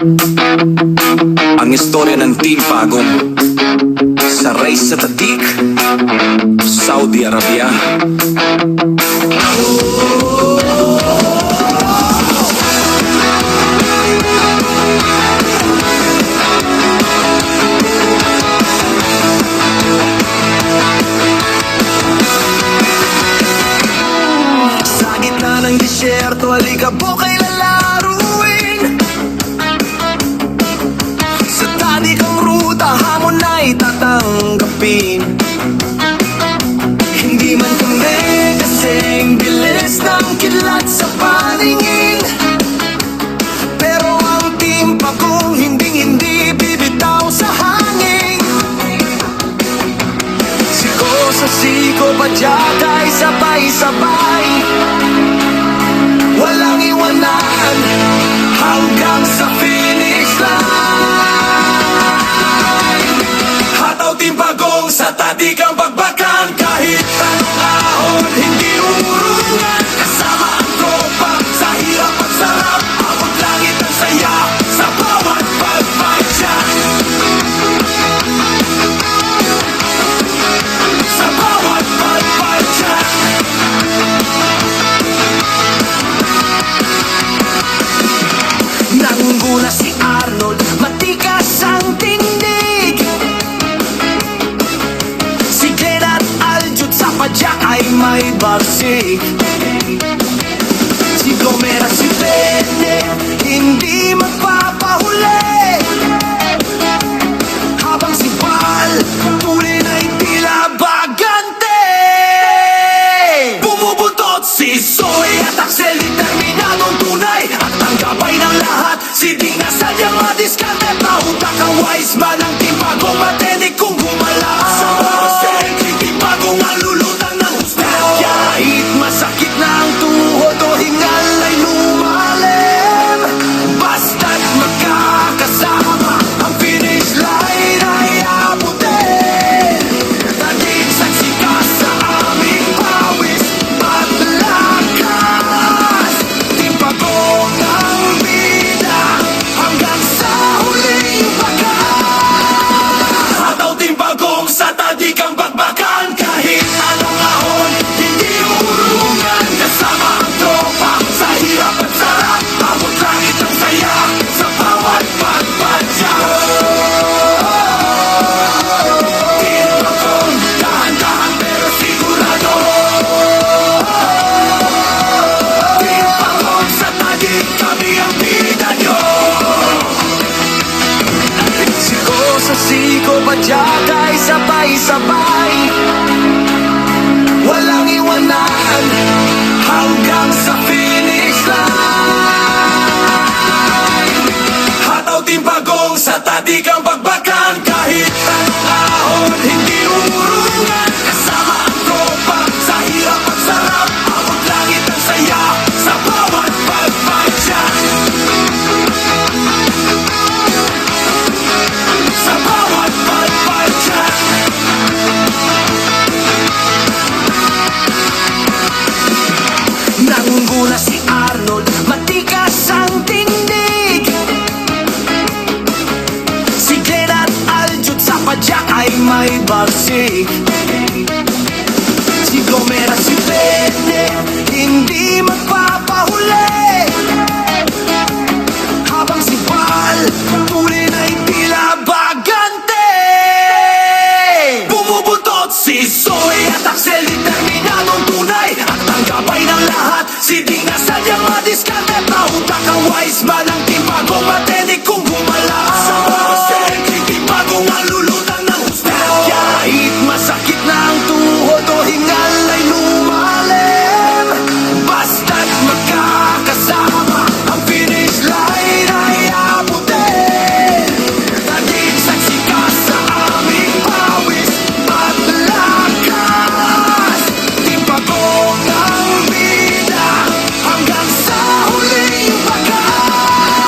Ang istorya ng Team Pagong sa race sa Tatik, Saudi Arabia. Sa gitna ng disyerto, alikabok ay lalaruin. Sa tadik ang ruta, hamon ay tatanggapin. Hindi man kami kasing bilis ng kidlat sa paningin, pero ang Team Pagong hinding-hindi bibitaw sa hangin. Siko sa siko, padyak ay sabay-sabay, walang iwanan hanggang sa finish line. Hataw Team Pagong sa tadik ang bagbakan, kahit anong ahon hindi umurungan. Kasama ang tropa sa hirap at sarap, abot langit ang saya sa bawat pagpadya. Sa bawat pagpadya. Nangguna si Arnold, matikas ang tindig. Si Glenn at Aljud sa padyak ay may bagsik. Si Gomera, si Bene, hindi magpapahuli, habang si Val, tuloy na'y tila bagante. Bumubutot si Zoe at Axel, determinadong tunay at ang gabay ng lahat. Si Ding na sadyang madiskarte, pautak ang wise man ng Team Pagong, matenik kung gumala. Sa bawat Team Pagong ang lulutang ng husga. Kahit masakit na ang tuhod o hingal ay lumalim, basta't magkakasama, ang finish line ay abutin. Naging saksi ka sa aming pawis at lakas. Team Pagong ang bida hanggang sa huling bakas. Hataw Team Pagong sa tadik ang bagbakan, kahit anong ahon hindi umurungan. Kasama ang tropa sa hirap at sarap, abot langit ang saya sa bawat pagpadya. Team Pagong, dahan-dahan pero sigurado. Team Pagong sa tadik, kami ang bida nyo. Siko sa siko, padyak ay sabay-sabay, walang iwanan hanggang sa finish line. Hataw Team Pagong sa tadik ang bagbakan, kahit anong ahon hindi umurungan. Kasama ang tropa sa hirap at sarap, abot langit ang saya sa bawat pagpadya. Sa bawat pagpadya. Nangguna si Arnold, matikas ang tindig. Si Glenn at Aljud sa padyak ay may bagsik. Si Gomera, si Bene, hindi magpapahuli, habang si Val, tuloy na'y tila bagante. Bumubutot si Zoe at Axel, determinadong tunay at ang gabay ng lahat. Si Ding na sadyang madiskarte, pautak ang wise man ng Team Pagong, matenik kung gumala. Sa bawat Team Pagong ang lulutang ng husga. Kahit masakit na ang tuhod o hingal ay lumalim, basta't magkakasama, ang finish line ay abutin. Naging saksi ka sa aming pawis at lakas. Team Pagong ang bida hanggang sa huling bakas.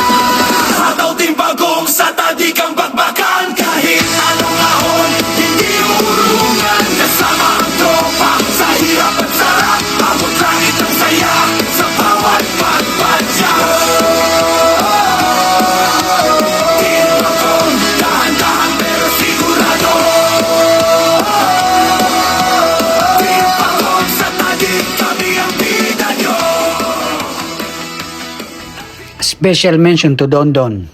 Special mention to Don Don.